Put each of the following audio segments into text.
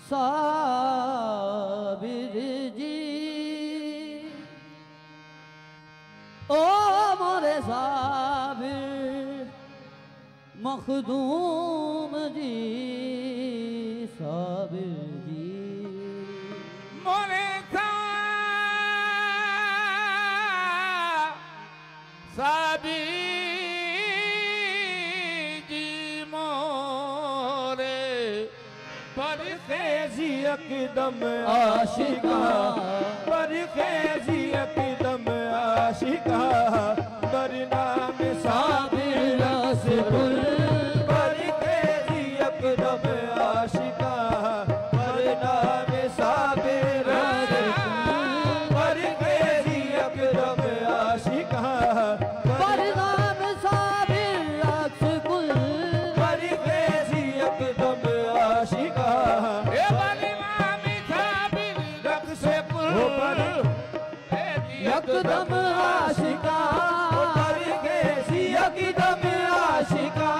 साबिर जी ओ मोरे साबिर मखदूम जी साबिर जी मोरे साबिर जी मोरे पर खेजी एकदम आशिका पर खेजी एकदम आशिका बरनाम साबिर रसूल पर खेजी एकदम आशिका बरनाम साबिर रसूल पर खेजी एकदम आशिका बरनाम साबिर रसूल पर खेजी एकदम आशिका यकदम आशिका पर कैसी यकदम आशिका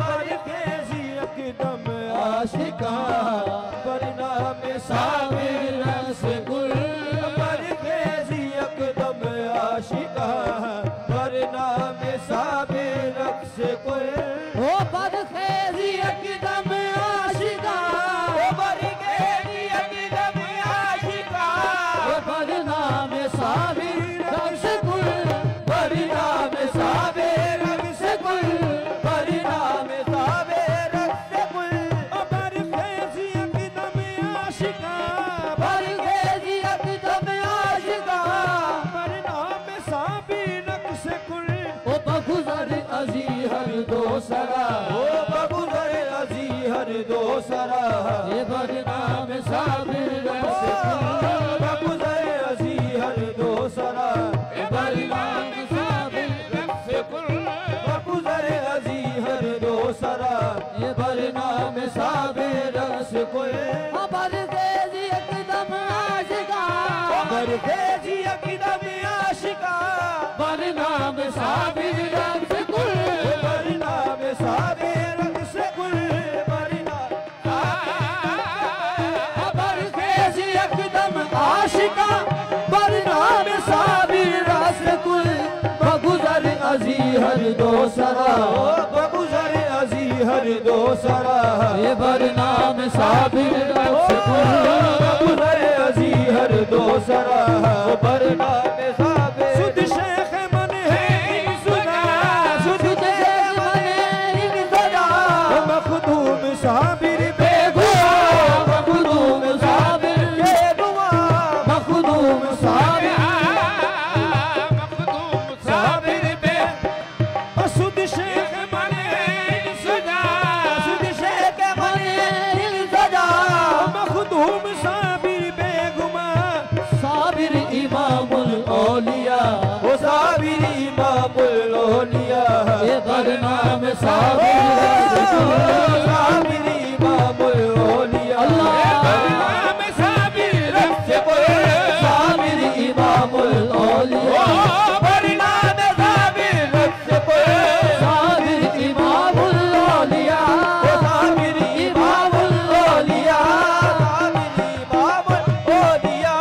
पर कैसी यकदम आशिका बरनाम साबिर रसूल पर कैसी यकदम आशिका बरनाम साबिर रसूल ओ बदखेजी यकदम आशिका ओ बरखेजी यकदम आशिका ओ बरनाम साबिर रसूल बरनाम साबिर रसूल बरनाम साबिर रसूल पर कैसी यकदम आशिका पर खेजी यकदम आशिका बरनाम साबिर रसूल ओ बगुज़र अज़ी हर दो सरा ओ बगुज़र अज़ी हर दो सरा ये बरनाम साबिर रसूल बगुज़र अज़ी हर दो सरा बरनाम साबिर रसूल बगुज़र अज़ी हर दो सरा ये बरनाम साबिर रसूल बरखेजी यकदम आशिका बरखेजी यकदम आशिका बरनाम साबिर रसूल बरनाम साबिर रसूल बरखेजी यकदम आशिका बरनाम साबिर रसूल बगुज़र अज़ी हर दो सरा बगुज़र अज़ी हर दो सरा ये बरनाम साबिर रसूल बगुज़र अज़ी हर दो सरा बरनाम साबिर सुद शेख मन है इन सुना सुद शेख मन है इन सदा मखदूम साबिर बेगुआ मखदूम साबिर बेगुआ मखदूम साबिर मखदूम साबिर बे सुद शेख मन है इन सुना सुद शेख मन है इन सदा मखदूम साबिर बेगुमा साबिर इमामुल औलिया ओ साबिर इमामुल औलिया ये बरनाम साबिर रसूल साबिर इमामुल औलिया अल्लाह बरनाम साबिर रसूल साबिर इमामुल औलिया बरनाम साबिर रसूल साबिर इमामुल औलिया साबिर इमामुल औलिया साबिर इमामुल औलिया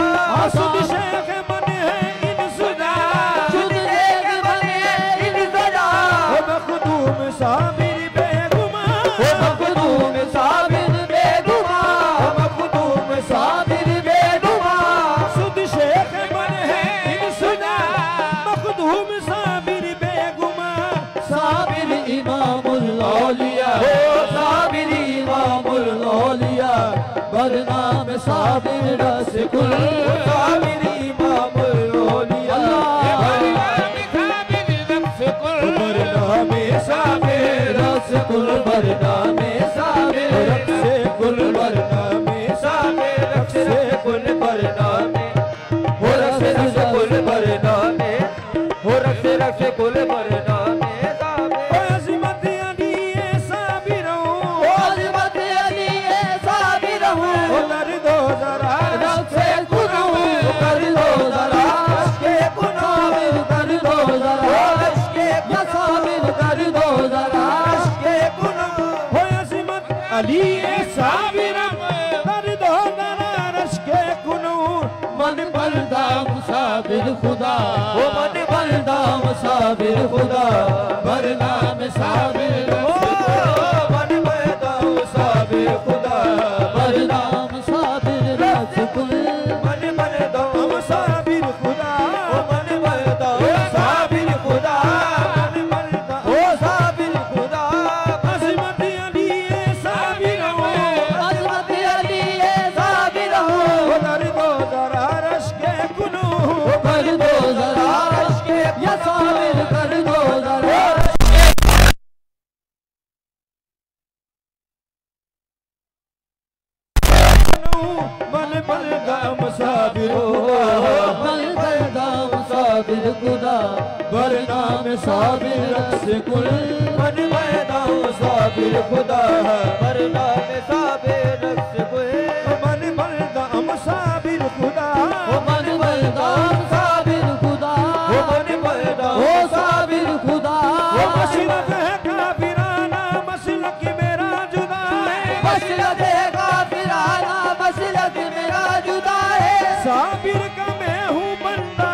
सुद शेख मन है इन सुना शुद्ध एक बने इन सजा मखदूम साबिर बेगुमा मखदूम साबिर बेगुमा मखदूम साबिर बेगुमा सुद शेख मन है इन सुना मखदूम साबिर बेगुमा साबिर इमामुल औलिया साबिर इमामुल औलिया बरनाम साबिर रसूल साबिर इमामुल औलिया बरनाम साबिर रसूल बरनाम साबिर रसूल बरनाम साबिर रसूल बरनाम हो रसूल बरनाम हो रसूल बरनाम अज़मत अली साबिरों अज़मत अली साबिरों ओ कर दो जरा रब्से कुनो कर दो जरा के गुनाह कर दो जरा के या साबिर कर दो जरा के गुनाह हो अज़मत अली साबिरों कर कुनूर मन बलदा मुसाबिर खुदा ओ मन बलदा मुसाबिर खुदा वरना में साबिर मन बलदा मुसाबिर खुदा वरना मुसाबिर रस कुल मन बलदा मुसाबिर खुदा ओ मन बलदा मुसाबिर खुदा मन बलदा ओ साबिर खुदा अज़मत अली साबिर हो अज़मत अली साबिर हो कर दो जरा रश के कुनूर कर दो जरा रश के या साबिर कर दो जरा मन बलदा मुसाबिर मन बलदा मुसाबिर खुदा वरना में साबिर रस कुल मन बलदा मुसाबिर खुदा वरना में साबिर रस कुल मन बलदा मुसाबिर खुदा ओ मन बलदा साबिर खुदा ओ मन बलदा ओ साबिर खुदा वो मसलक है काफिराना मसलक मेरा जुदा है मसलक है काफिराना मसलक मेरा जुदा है साबिर का मैं हूँ बंदा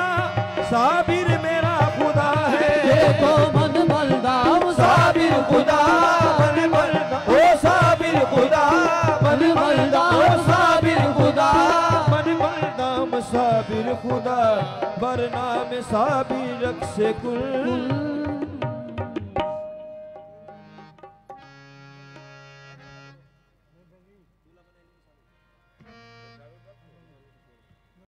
साबिर मेरा खुदा है देखो मन बलदा साबिर खुदा मन बलदा ओ साबिर खुदा मन बलदा ओ साबिर खुदा मन बलदा मुसाबिर खुदा वरना में साबिर रख से कुल